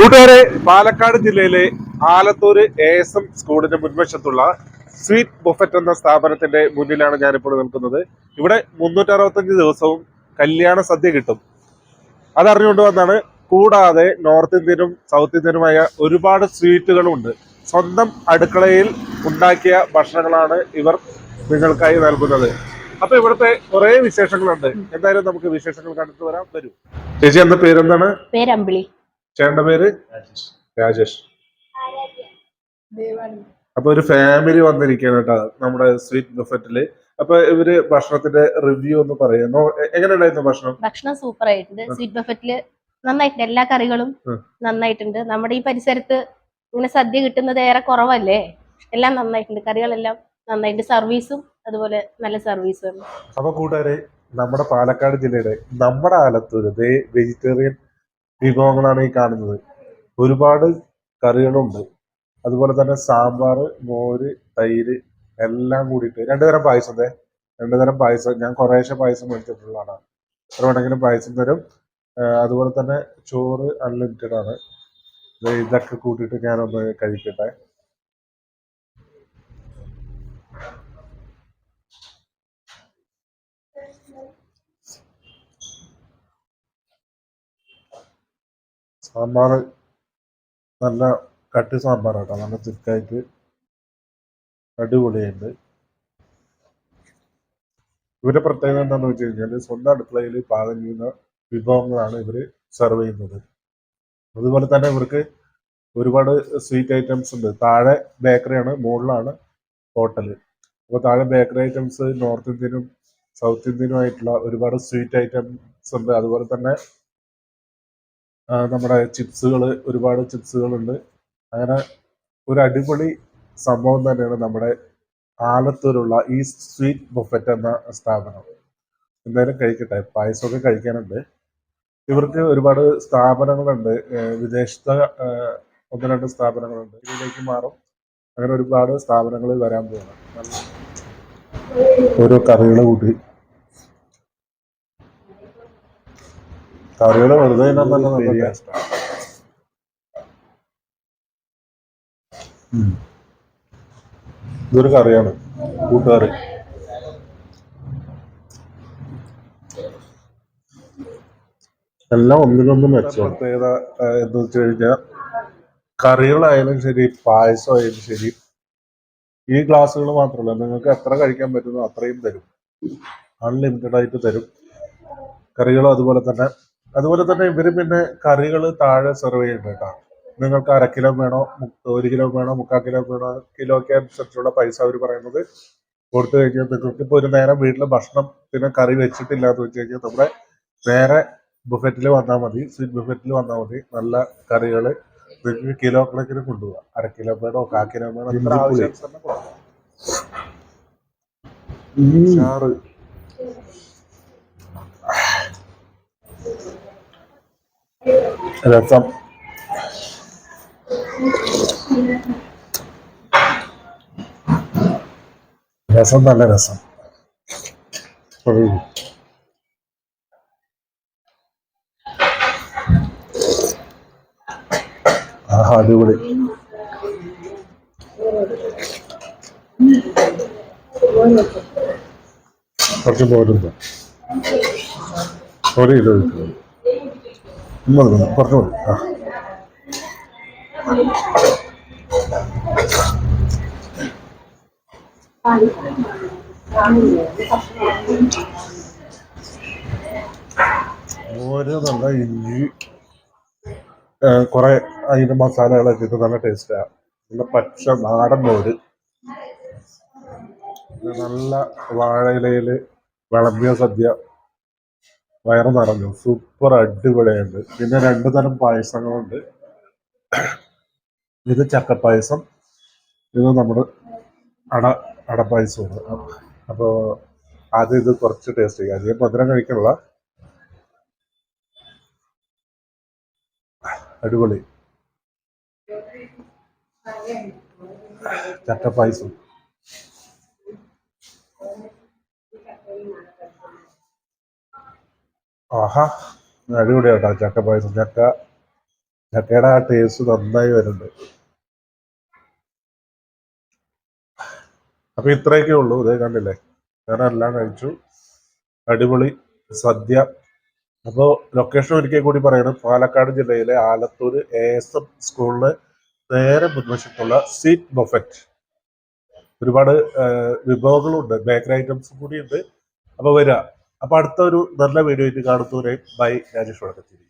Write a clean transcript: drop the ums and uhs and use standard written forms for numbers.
കൂട്ടുകാരെ, പാലക്കാട് ജില്ലയിലെ ആലത്തൂര് ASM സ്കൂളിന്റെ മുൻവശത്തുള്ള സ്വീറ്റ് ബുഫറ്റ് എന്ന സ്ഥാപനത്തിന്റെ മുന്നിലാണ് ഞാനിപ്പോൾ നിൽക്കുന്നത്. ഇവിടെ 365 ദിവസവും കല്യാണ സദ്യ കിട്ടും. അതറിഞ്ഞുകൊണ്ട് വന്നാണ്. കൂടാതെ നോർത്ത് ഇന്ത്യനും സൗത്ത് ഇന്ത്യനുമായ ഒരുപാട് സ്വീറ്റുകളും ഉണ്ട്. സ്വന്തം അടുക്കളയിൽ ഉണ്ടാക്കിയ ഭക്ഷണങ്ങളാണ് ഇവർ നിങ്ങൾക്കായി നൽകുന്നത്. അപ്പൊ ഇവിടുത്തെ കുറെ വിശേഷങ്ങളുണ്ട്. എന്തായാലും നമുക്ക് വിശേഷങ്ങൾ കണ്ടിട്ട് വരാം. വരൂ. ചേച്ചി, എന്താ പേരെന്താണ്? പേരമ്പിളി. ചേട്ടന്റെ പേര് രാജേഷ്. അപ്പൊ ഒരു ഫാമിലി വന്നിരിക്കുകയാണ് കേട്ടോ നമ്മുടെ സ്വീറ്റ് ബുഫറ്റില്. അപ്പൊ ഇവര് ഭക്ഷണത്തിന്റെ റിവ്യൂ ഒന്ന് പറയുന്നു. എങ്ങനെ ഉണ്ടായിരുന്നു ഭക്ഷണം? ഭക്ഷണം സൂപ്പർ ആയിട്ടുണ്ട്. സ്വീറ്റ് ബഫറ്റില് നന്നായിട്ടുണ്ട്. എല്ലാ കറികളും നന്നായിട്ടുണ്ട്. നമ്മുടെ ഈ പരിസരത്ത് ഇങ്ങനെ സദ്യ കിട്ടുന്നത് ഏറെ കുറവല്ലേ. എല്ലാം നന്നായിട്ടുണ്ട്. കറികളെല്ലാം നന്നായിട്ടുണ്ട്. സർവീസും അതുപോലെ നല്ല സർവീസും. അപ്പൊ കൂട്ടുകാരെ, നമ്മുടെ പാലക്കാട് ജില്ലയുടെ നമ്മുടെ ആലത്തൂര് വെജിറ്റേറിയൻ വിഭവങ്ങളാണ് ഈ കാണുന്നത്. ഒരുപാട് കറികളുണ്ട്. അതുപോലെ തന്നെ സാമ്പാർ, മോര്, തൈര് എല്ലാം കൂടിയിട്ട് 2 തരം പായസം. 2 തരം പായസം. ഞാൻ കുറേശ്ശെ പായസം മേടിച്ചിട്ടുള്ളതാണ്. എത്ര വേണമെങ്കിലും പായസം തരും. അതുപോലെ തന്നെ ചോറ് അൺലിമിറ്റഡ് ആണ്. ഇതൊക്കെ കൂട്ടിയിട്ട് ഞാനൊന്ന് കഴിക്കട്ടെ. സാമ്പാർ നല്ല കട്ടി സാമ്പാറാട്ടോ. നല്ല തിക്കായിട്ട് അടിപൊളിയുണ്ട്. ഇവരുടെ പ്രത്യേകത എന്താണെന്ന് വെച്ച് കഴിഞ്ഞാൽ സ്വന്തം അടുക്കളയിൽ പാകം ചെയ്യുന്ന വിഭവങ്ങളാണ് ഇവർ സെർവ് ചെയ്യുന്നത്. അതുപോലെ തന്നെ ഇവർക്ക് ഒരുപാട് സ്വീറ്റ് ഐറ്റംസ് ഉണ്ട്. താഴെ ബേക്കറിയാണ്, മുകളിലാണ് ഹോട്ടല്. അപ്പോൾ താഴെ ബേക്കറി ഐറ്റംസ് നോർത്ത് ഇന്ത്യനും സൗത്ത് ഇന്ത്യനും ആയിട്ടുള്ള ഒരുപാട് സ്വീറ്റ് ഐറ്റംസ് ഉണ്ട്. അതുപോലെ തന്നെ നമ്മുടെ ചിപ്സുകൾ, ഒരുപാട് ചിപ്സുകളുണ്ട്. അങ്ങനെ ഒരു അടിപൊളി സംഭവം തന്നെയാണ് നമ്മുടെ ആലത്തൂരുള്ള ഈ സ്വീറ്റ് ബുഫറ്റ് എന്ന സ്ഥാപനം. എന്തായാലും കഴിക്കട്ടെ. പായസമൊക്കെ കഴിക്കാനുണ്ട്. ഇവർക്ക് ഒരുപാട് സ്ഥാപനങ്ങളുണ്ട്. വിദേശത്തെ 1-2 സ്ഥാപനങ്ങളുണ്ട്. ഇതിലേക്ക് മാറും. അങ്ങനെ ഒരുപാട് സ്ഥാപനങ്ങൾ വരാൻ പോകണം. ഓരോ കറികൾ കൂട്ടി കറികൾ വെറുതെ നല്ല ടേസ്റ്റാണ്. ഇതൊരു കറിയാണ്, കൂട്ടുകറി. എല്ലാം ഒന്നിനൊന്നും മെച്ചം. പ്രത്യേകത എന്ന് വെച്ച് കഴിഞ്ഞാൽ കറികളായാലും ശരി, പായസമായാലും ശരി, ഈ ഗ്ലാസ്സുകൾ മാത്രമല്ല, നിങ്ങൾക്ക് എത്ര കഴിക്കാൻ പറ്റുന്നോ അത്രയും തരും. അൺലിമിറ്റഡ് ആയിട്ട് തരും. കറികളും അതുപോലെ തന്നെ ഇവര് പിന്നെ കറികൾ താഴെ സെർവ് ചെയ്യുന്നുണ്ട് കേട്ടോ. നിങ്ങൾക്ക് 1/2 കിലോ വേണോ, 1 കിലോ വേണോ, 3/4 കിലോ വേണോ, കിലോയ്ക്ക് അനുസരിച്ചുള്ള പൈസ അവർ പറയുന്നത് കൊടുത്തു കഴിഞ്ഞാൽ നിങ്ങൾക്ക് ഇപ്പോൾ ഒരു നേരം വീട്ടിൽ ഭക്ഷണത്തിന് കറി വെച്ചിട്ടില്ല എന്ന് വെച്ച് കഴിഞ്ഞാൽ നമ്മുടെ നേരെ ബുഫറ്റിൽ വന്നാൽ മതി. സ്വീറ്റ് ബുഫറ്റിൽ വന്നാൽ മതി. നല്ല കറികൾ നിങ്ങൾക്ക് കിലോ കണക്കിന് കൊണ്ടുപോകാം. 1/2 കിലോ വേണോ, 1/4 കിലോ വേണോ, ഇത്ര ആവശ്യാനുസരണം കൊടുക്കാം. ചാറ്, രസം, നല്ല രസം. അടിപൊളി. കുറച്ച് പോരുന്നു. 1 കിലോ കിട്ടും. കുറച്ച് മതി. മോര്, നല്ല ഇഞ്ചി, കുറെ അതിന്റെ മസാലകളൊക്കെ ഇട്ട് നല്ല ടേസ്റ്റാണ്. നല്ല പച്ച നാടൻ മോര്, നല്ല വാഴയിലയില് വിളമ്പിയ സദ്യ. വയറ് നിറഞ്ഞു. സൂപ്പർ അടിപൊളിയുണ്ട്. പിന്നെ 2 തരം പായസങ്ങളുണ്ട്. ഇത് ചക്കപ്പായസം, ഇത് നമ്മുടെ അടപ്പായസമാണ്. അപ്പോൾ ആദ്യം ഇത് കുറച്ച് ടേസ്റ്റ് ചെയ്യുക. അധികം മധുരം കഴിക്കാനുള്ള. അടിപൊളി ചക്കപ്പായസം. ആഹാ, അടിപൊളിയാട്ടോ ചക്കപ്പായസം. ചക്ക ചക്കയുടെ ആ ടേസ്റ്റ് നന്നായി വരുന്നുണ്ട്. അപ്പൊ ഇത്രയൊക്കെ ഉള്ളൂ. ഇതേ കണ്ടില്ലേ, ഞാൻ എല്ലാം കഴിച്ചു. അടിപൊളി സദ്യ. അപ്പോൾ ലൊക്കേഷൻ ഒരിക്കൽ കൂടി പറയണം, പാലക്കാട് ജില്ലയിലെ ആലത്തൂർ ASM സ്കൂളിന് നേരെ മുൻവശത്തുള്ള സ്വീറ്റ് ബൊഫറ്റ്. ഒരുപാട് വിഭവങ്ങളുണ്ട്, ബേക്കറി ഐറ്റംസും കൂടി ഉണ്ട്. അപ്പൊ വരിക. അപ്പൊ അടുത്ത ഒരു നല്ല വീഡിയോ ആയിട്ട് കാണുന്നവരെ ബൈ. രാജേഷ് വടക്കത്തിരി.